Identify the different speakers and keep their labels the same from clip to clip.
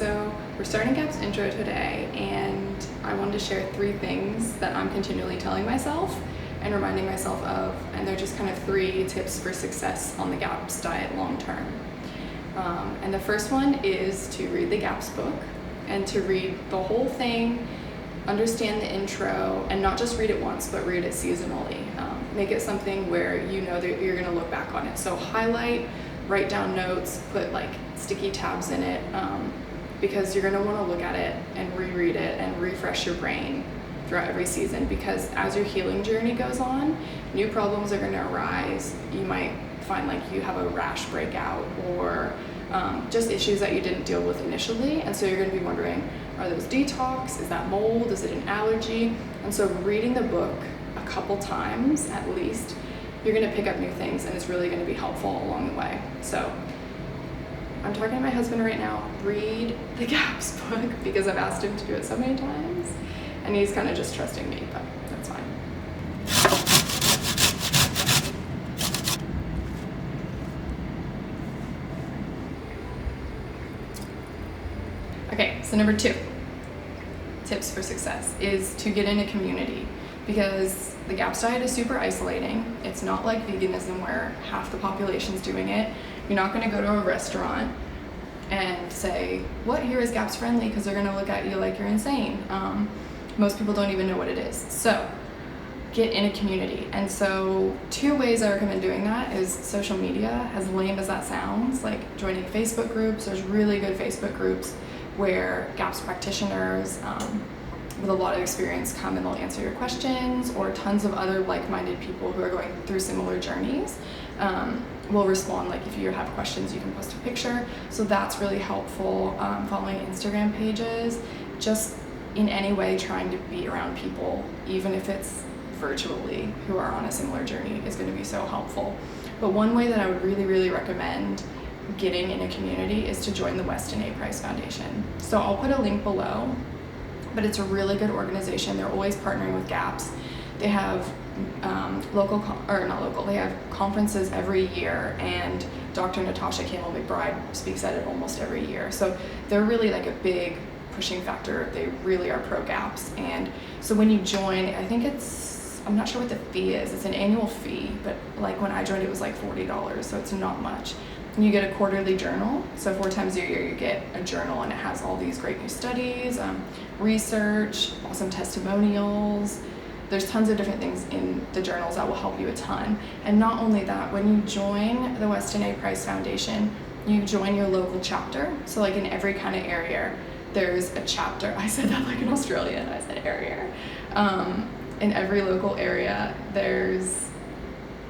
Speaker 1: so we're starting GAPS Intro today, and I wanted to share 3 things that I'm continually telling myself and reminding myself of, and they're just kind of 3 tips for success on the GAPS diet long term. And the first one is to read the GAPS book and to read the whole thing, understand the intro, and not just read it once, but read it seasonally. Make it something where you know that you're going to look back on it. So highlight, write down notes, put like sticky tabs in it, because you're going to want to look at it and reread it and refresh your brain throughout every season, because as your healing journey goes on, new problems are going to arise. You might find like you have a rash breakout or just issues that you didn't deal with initially, and so you're going to be wondering, are those detox? Is that mold? Is it an allergy? And so reading the book a couple times at least, you're going to pick up new things, and it's really going to be helpful along the way. So I'm talking to my husband right now, read the GAPS book, because I've asked him to do it so many times, and he's kind of just trusting me, but that's fine. Okay, so number 2, tips for success is to get in a community, because the GAPS diet is super isolating. It's not like veganism where half the population's doing it. You're not going to go to a restaurant and say, what here is GAPS friendly? Because they're going to look at you like you're insane. Most people don't even know what it is. So get in a community. And so 2 ways I recommend doing that is social media, as lame as that sounds, like joining Facebook groups. There's really good Facebook groups where GAPS practitioners with a lot of experience come and they'll answer your questions, or tons of other like-minded people who are going through similar journeys will respond. Like if you have questions, you can post a picture. So that's really helpful. Following Instagram pages, just in any way trying to be around people, even if it's virtually, who are on a similar journey, is going to be so helpful. But one way that I would really, really recommend getting in a community is to join the Weston A. Price Foundation. So I'll put a link below, but it's a really good organization. They're always partnering with GAPS. They have they have conferences every year, and Dr. Natasha Campbell McBride speaks at it almost every year. So they're really like a big pushing factor. They really are pro GAPS. And so when you join, I think I'm not sure what the fee is. It's an annual fee, but like when I joined, it was like $40, so it's not much. And you get a quarterly journal. So 4 times a year you get a journal, and it has all these great new studies, research, awesome testimonials. There's tons of different things in the journals that will help you a ton. And not only that, when you join the Weston A. Price Foundation, you join your local chapter. So like in every kind of area, there's a chapter. I said that like an Australian, I said area. In every local area, there's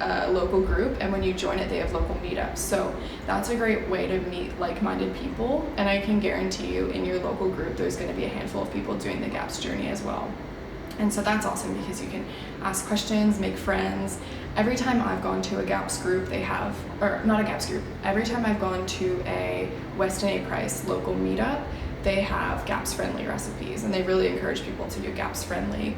Speaker 1: a local group, and when you join it, they have local meetups. So that's a great way to meet like-minded people, and I can guarantee you in your local group there's going to be a handful of people doing the GAPS journey as well. And so that's awesome, because you can ask questions, make friends. Every time I've gone to a GAPS group, every time I've gone to a Weston A. Price local meetup, they have GAPS-friendly recipes, and they really encourage people to do GAPS-friendly,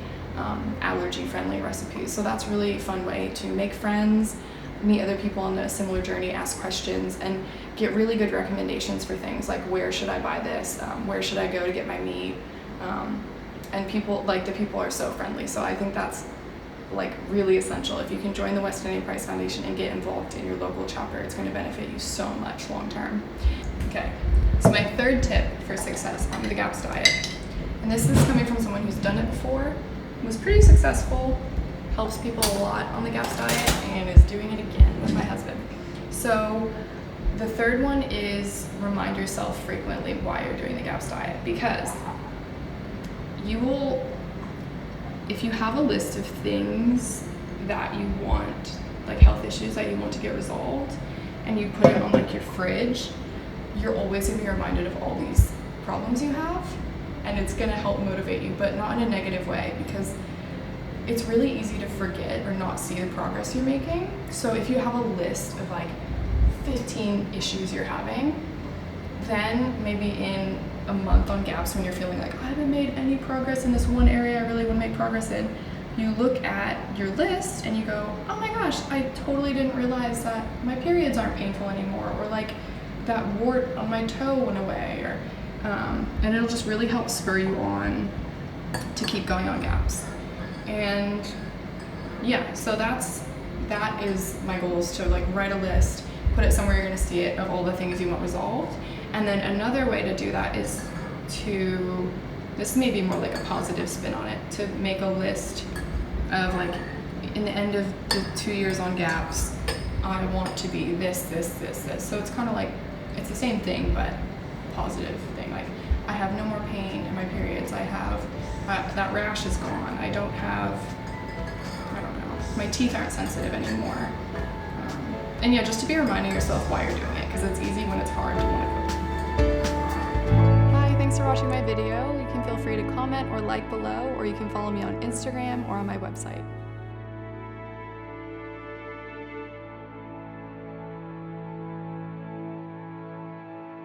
Speaker 1: allergy-friendly recipes. So that's really a fun way to make friends, meet other people on a similar journey, ask questions, and get really good recommendations for things like, where should I buy this? Where should I go to get my meat? And the people are so friendly. So I think that's like really essential. If you can join the Weston A. Price Foundation and get involved in your local chapter, it's going to benefit you so much long term. Okay, so my 3rd tip for success on the GAPS diet, and this is coming from someone who's done it before, was pretty successful, helps people a lot on the GAPS diet, and is doing it again with my husband. So the 3rd one is remind yourself frequently why you're doing the GAPS diet, because if you have a list of things that you want, like health issues that you want to get resolved, and you put it on like your fridge, you're always going to be reminded of all these problems you have, and it's going to help motivate you, but not in a negative way, because it's really easy to forget or not see the progress you're making. So if you have a list of like 15 issues you're having, then maybe in a month on GAPS, when you're feeling like, I haven't made any progress in this one area I really want to make progress in, you look at your list and you go, oh my gosh, I totally didn't realize that my periods aren't painful anymore, or like that wart on my toe went away, or And it'll just really help spur you on to keep going on GAPS. And yeah, so that is my goal, is to like write a list, put it somewhere you're gonna see it, of all the things you want resolved. And then another way to do that is to, this may be more like a positive spin on it, to make a list of like, in the end of the 2 years on GAPS, I want to be this, this, this, this. So it's kind of like, it's the same thing, but positive thing. Like, I have no more pain in my periods. I have, that rash is gone. I don't have, I don't know, my teeth aren't sensitive anymore. And yeah, just to be reminding yourself why you're doing it, because it's easy when it's hard to want to quit. Hi, thanks for watching my video. You can feel free to comment or like below, or you can follow me on Instagram or on my website.